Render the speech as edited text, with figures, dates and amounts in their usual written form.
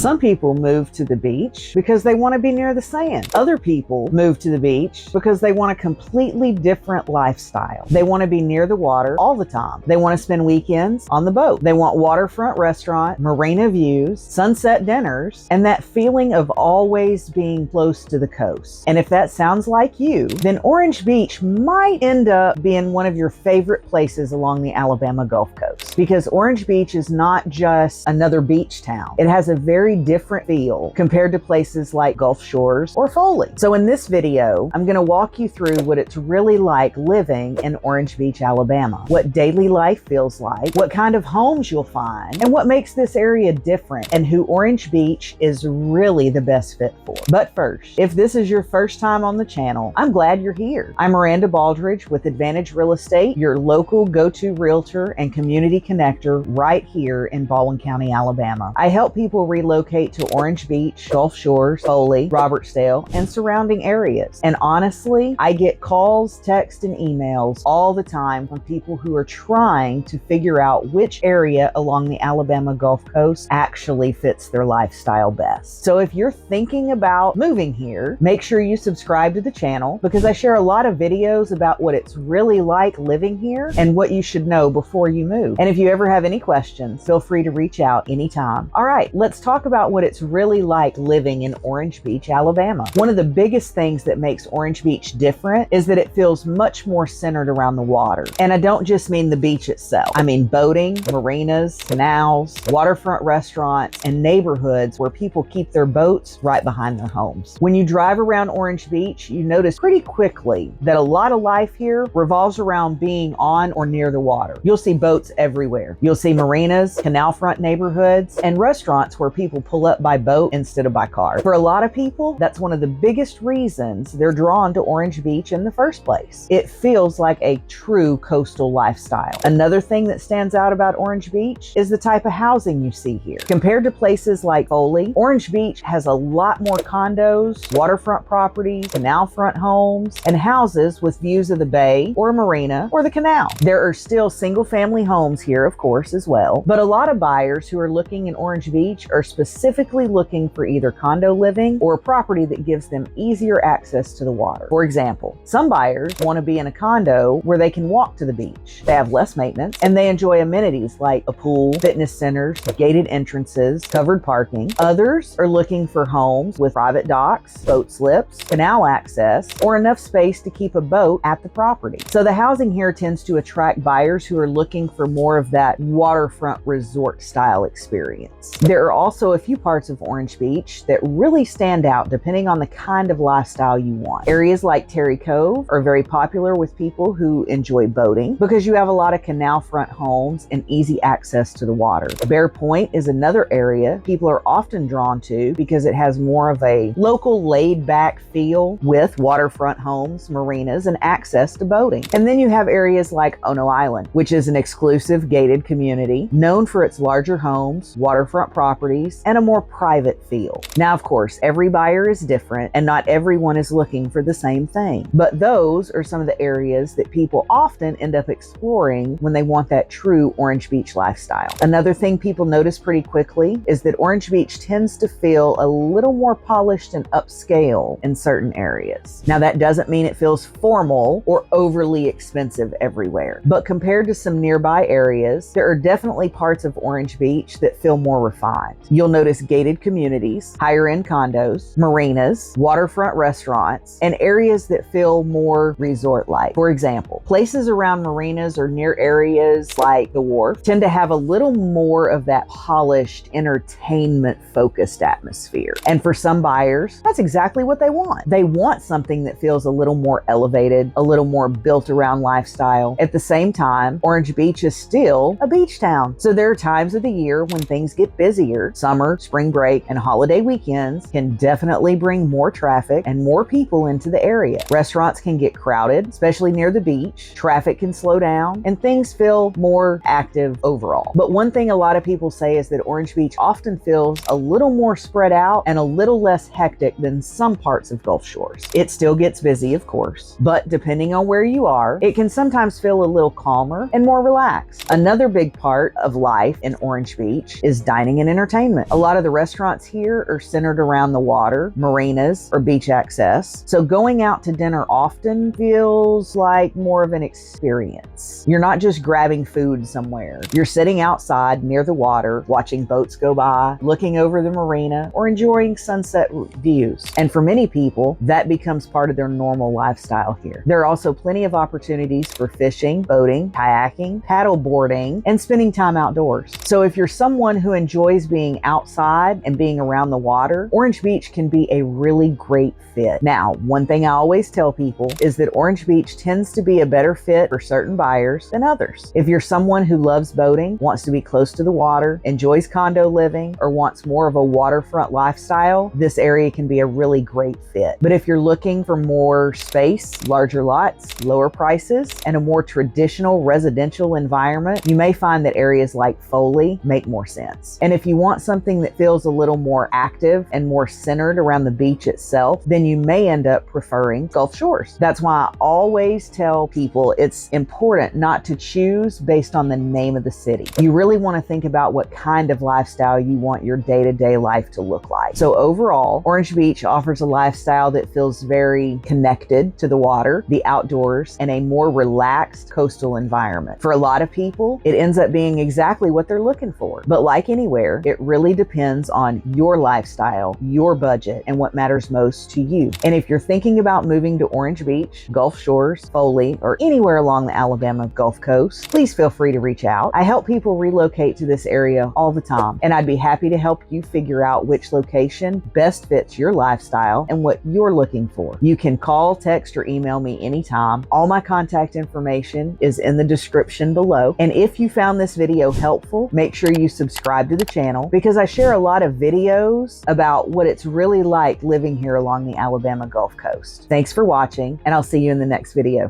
Some people move to the beach because they want to be near the sand. Other people move to the beach because they want a completely different lifestyle. They want to be near the water all the time. They want to spend weekends on the boat. They want waterfront restaurant, marina views, sunset dinners, and that feeling of always being close to the coast. And if that sounds like you, then Orange Beach might end up being one of your favorite places along the Alabama Gulf Coast, because Orange Beach is not just another beach town. It has a very different feel compared to places like Gulf Shores or Foley. So in this video, I'm going to walk you through what it's really like living in Orange Beach, Alabama, what daily life feels like, what kind of homes you'll find, and what makes this area different, and who Orange Beach is really the best fit for. But first, if this is your first time on the channel, I'm glad you're here. I'm Miranda Baldridge with Advantage Real Estate, your local go-to realtor and community connector right here in Baldwin County, Alabama. I help people relocate to Orange Beach, Gulf Shores, Foley, Robertsdale, and surrounding areas. And honestly, I get calls, texts, and emails all the time from people who are trying to figure out which area along the Alabama Gulf Coast actually fits their lifestyle best. So if you're thinking about moving here, make sure you subscribe to the channel, because I share a lot of videos about what it's really like living here and what you should know before you move. And if you ever have any questions, feel free to reach out anytime. All right, let's talk about what it's really like living in Orange Beach, Alabama. One of the biggest things that makes Orange Beach different is that it feels much more centered around the water. And I don't just mean the beach itself. I mean boating, marinas, canals, waterfront restaurants, and neighborhoods where people keep their boats right behind their homes. When you drive around Orange Beach, you notice pretty quickly that a lot of life here revolves around being on or near the water. You'll see boats everywhere. You'll see marinas, canal-front neighborhoods, and restaurants where people pull up by boat instead of by car. For a lot of people, that's one of the biggest reasons they're drawn to Orange Beach in the first place. It feels like a true coastal lifestyle. Another thing that stands out about Orange Beach is the type of housing you see here. Compared to places like Foley, Orange Beach has a lot more condos, waterfront properties, canal-front homes, and houses with views of the bay or marina or the canal. There are still single-family homes here, of course, as well, but a lot of buyers who are looking in Orange Beach are specifically looking for either condo living or a property that gives them easier access to the water. For example, some buyers want to be in a condo where they can walk to the beach. They have less maintenance and they enjoy amenities like a pool, fitness centers, gated entrances, covered parking. Others are looking for homes with private docks, boat slips, canal access, or enough space to keep a boat at the property. So the housing here tends to attract buyers who are looking for more of that waterfront resort style experience. There are also a few parts of Orange Beach that really stand out depending on the kind of lifestyle you want. Areas like Terry Cove are very popular with people who enjoy boating because you have a lot of canal front homes and easy access to the water. Bear Point is another area people are often drawn to because it has more of a local laid back feel with waterfront homes, marinas, and access to boating. And then you have areas like Ono Island, which is an exclusive gated community known for its larger homes, waterfront properties, and a more private feel. Now, of course, every buyer is different and not everyone is looking for the same thing, but those are some of the areas that people often end up exploring when they want that true Orange Beach lifestyle. Another thing people notice pretty quickly is that Orange Beach tends to feel a little more polished and upscale in certain areas. Now, that doesn't mean it feels formal or overly expensive everywhere, but compared to some nearby areas, there are definitely parts of Orange Beach that feel more refined. You'll notice gated communities, higher end condos, marinas, waterfront restaurants, and areas that feel more resort-like. For example, places around marinas or near areas like the wharf tend to have a little more of that polished, entertainment-focused atmosphere. And for some buyers, that's exactly what they want. They want something that feels a little more elevated, a little more built around lifestyle. At the same time, Orange Beach is still a beach town. So there are times of the year when things get busier. Summer, spring break, and holiday weekends can definitely bring more traffic and more people into the area. Restaurants can get crowded, especially near the beach. Traffic can slow down and things feel more active overall. But one thing a lot of people say is that Orange Beach often feels a little more spread out and a little less hectic than some parts of Gulf Shores. It still gets busy, of course, but depending on where you are, it can sometimes feel a little calmer and more relaxed. Another big part of life in Orange Beach is dining and entertainment. A lot of the restaurants here are centered around the water, marinas, or beach access. So going out to dinner often feels like more of an experience. You're not just grabbing food somewhere. You're sitting outside near the water, watching boats go by, looking over the marina, or enjoying sunset views. And for many people, that becomes part of their normal lifestyle here. There are also plenty of opportunities for fishing, boating, kayaking, paddle boarding, and spending time outdoors. So if you're someone who enjoys being outside and being around the water, Orange Beach can be a really great fit. Now, one thing I always tell people is that Orange Beach tends to be a better fit for certain buyers than others. If you're someone who loves boating, wants to be close to the water, enjoys condo living, or wants more of a waterfront lifestyle, this area can be a really great fit. But if you're looking for more space, larger lots, lower prices, and a more traditional residential environment, you may find that areas like Foley make more sense. And if you want something that feels a little more active and more centered around the beach itself, then you may end up preferring Gulf Shores. That's why I always tell people it's important not to choose based on the name of the city. You really want to think about what kind of lifestyle you want your day-to-day life to look like. So overall, Orange Beach offers a lifestyle that feels very connected to the water, the outdoors, and a more relaxed coastal environment. For a lot of people, it ends up being exactly what they're looking for. But like anywhere, it really depends on your lifestyle, your budget, and what matters most to you. And if you're thinking about moving to Orange Beach, Gulf Shores, Foley, or anywhere along the Alabama Gulf Coast, please feel free to reach out. I help people relocate to this area all the time, and I'd be happy to help you figure out which location best fits your lifestyle and what you're looking for. You can call, text, or email me anytime. All my contact information is in the description below. And if you found this video helpful, make sure you subscribe to the channel because I share a lot of videos about what it's really like living here along the Alabama Gulf Coast. Thanks for watching, and I'll see you in the next video.